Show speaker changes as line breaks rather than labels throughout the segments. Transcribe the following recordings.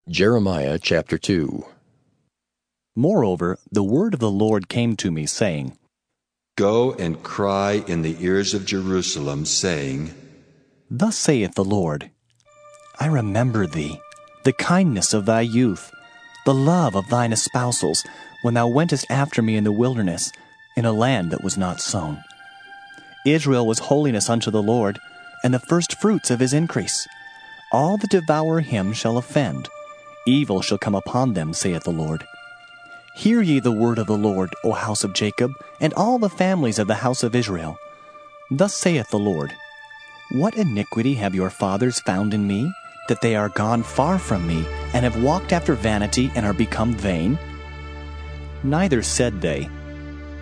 Jeremiah chapter 2.
Moreover, the word of the Lord came to me, saying,
Go and cry in the ears of Jerusalem, saying,
Thus saith the Lord, I remember thee, the kindness of thy youth, the love of thine espousals, when thou wentest after me in the wilderness, in a land that was not sown. Israel was holiness unto the Lord, and the firstfruits of his increase. All that devour him shall offend. Evil shall come upon them, saith the Lord. Hear ye the word of the Lord, O house of Jacob, and all the families of the house of Israel. Thus saith the Lord, What iniquity have your fathers found in me, that they are gone far from me, and have walked after vanity, and are become vain? Neither said they,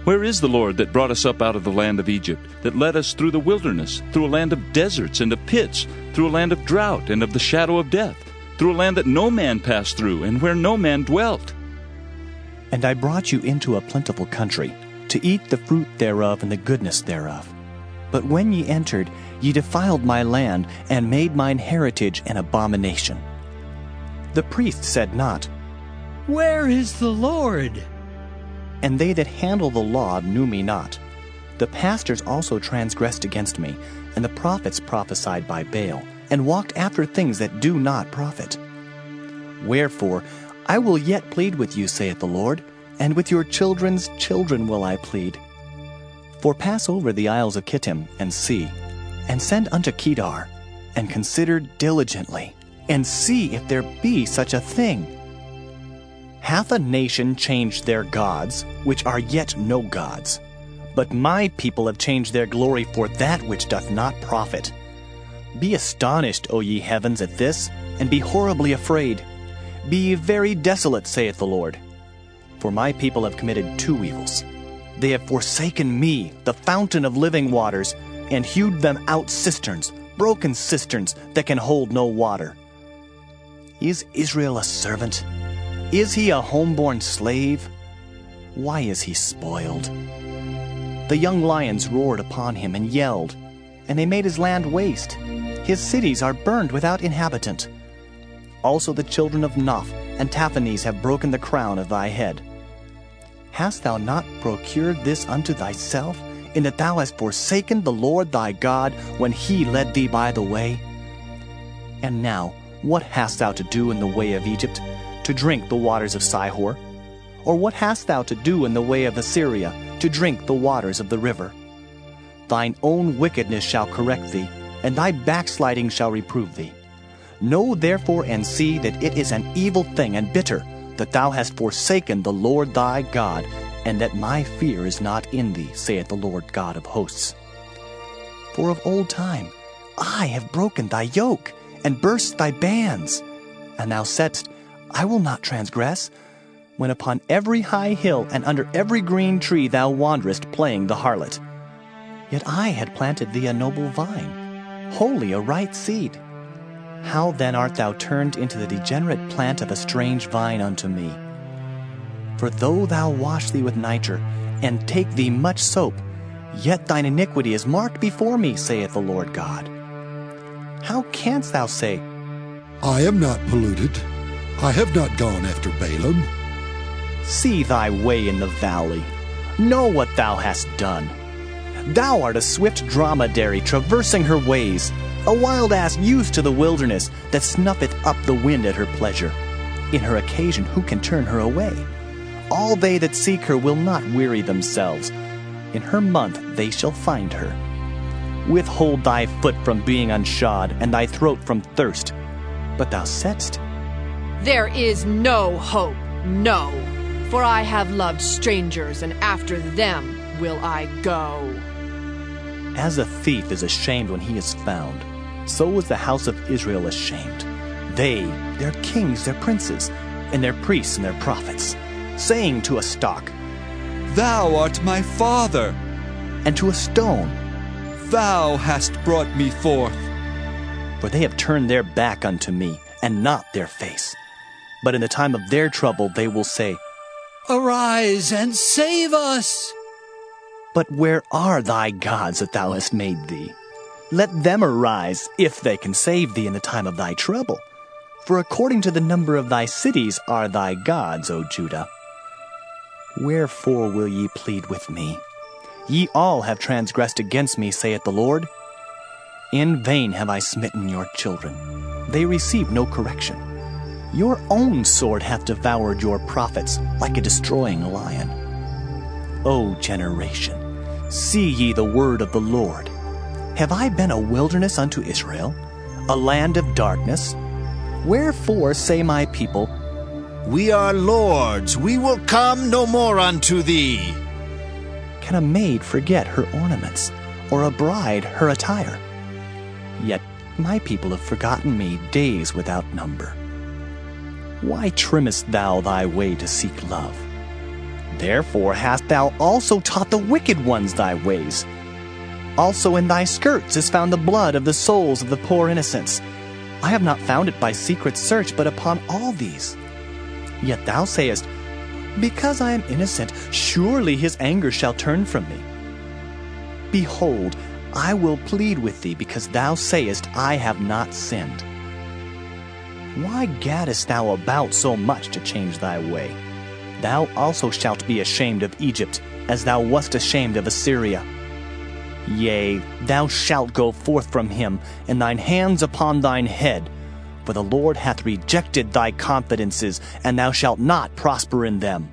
Where is the Lord that brought us up out of the land of Egypt, that led us through the wilderness, through a land of deserts and of pits, through a land of drought and of the shadow of death, through a land that no man passed through, and where no man dwelt?
And I brought you into a plentiful country, to eat the fruit thereof and the goodness thereof. But when ye entered, ye defiled my land, and made mine heritage an abomination. The priest said not,
Where is the Lord?
And they that handle the law knew me not. The pastors also transgressed against me, and the prophets prophesied by Baal, and walked after things that do not profit. Wherefore, I will yet plead with you, saith the Lord, and with your children's children will I plead. For pass over the isles of Kittim, and see, and send unto Kedar, and consider diligently, and see if there be such a thing. Hath a nation changed their gods, which are yet no gods? But my people have changed their glory for that which doth not profit. Be astonished, O ye heavens, at this, and be horribly afraid. Be ye very desolate, saith the Lord. For my people have committed two evils. They have forsaken me, the fountain of living waters, and hewed them out cisterns, broken cisterns that can hold no water. Is Israel a servant? Is he a homeborn slave? Why is he spoiled? The young lions roared upon him and yelled, and they made his land waste. His cities are burned without inhabitant. Also the children of Noph and Taphanes have broken the crown of thy head. Hast thou not procured this unto thyself, in that thou hast forsaken the Lord thy God, when he led thee by the way? And now, what hast thou to do in the way of Egypt, to drink the waters of Sihor? Or what hast thou to do in the way of Assyria, to drink the waters of the river? Thine own wickedness shall correct thee, and thy backsliding shall reprove thee. Know therefore and see that it is an evil thing and bitter, that thou hast forsaken the Lord thy God, and that my fear is not in thee, saith the Lord God of hosts. For of old time I have broken thy yoke, and burst thy bands. And thou saidst, I will not transgress, when upon every high hill and under every green tree thou wanderest playing the harlot. Yet I had planted thee a noble vine, wholly a right seed. How then art thou turned into the degenerate plant of a strange vine unto me? For though thou wash thee with nitre, and take thee much soap, yet thine iniquity is marked before me, saith the Lord God. How canst thou say,
I am not polluted, I have not gone after Balaam?
See thy way in the valley, know what thou hast done. Thou art a swift dromedary traversing her ways, a wild ass used to the wilderness, that snuffeth up the wind at her pleasure. In her occasion who can turn her away? All they that seek her will not weary themselves. In her month they shall find her. Withhold thy foot from being unshod, and thy throat from thirst. But thou saidst,
There is no hope, no, for I have loved strangers, and after them will I go.
As a thief is ashamed when he is found, so was the house of Israel ashamed. They, their kings, their princes, and their priests and their prophets, saying to a stock,
Thou art my father,
and to a stone,
Thou hast brought me forth.
For they have turned their back unto me, and not their face. But in the time of their trouble they will say,
Arise and save us!
But where are thy gods that thou hast made thee? Let them arise, if they can save thee in the time of thy trouble. For according to the number of thy cities are thy gods, O Judah. Wherefore will ye plead with me? Ye all have transgressed against me, saith the Lord. In vain have I smitten your children. They receive no correction. Your own sword hath devoured your prophets like a destroying lion. O generation, see ye the word of the Lord. Have I been a wilderness unto Israel, a land of darkness? Wherefore say my people,
We are lords, we will come no more unto thee.
Can a maid forget her ornaments, or a bride her attire? Yet my people have forgotten me days without number. Why trimmest thou thy way to seek love? Therefore hast thou also taught the wicked ones thy ways. Also in thy skirts is found the blood of the souls of the poor innocents. I have not found it by secret search, but upon all these. Yet thou sayest, Because I am innocent, surely his anger shall turn from me. Behold, I will plead with thee, because thou sayest, I have not sinned. Why gaddest thou about so much to change thy way? Thou also shalt be ashamed of Egypt, as thou wast ashamed of Assyria. Yea, thou shalt go forth from him, and thine hands upon thine head. For the Lord hath rejected thy confidences, and thou shalt not prosper in them.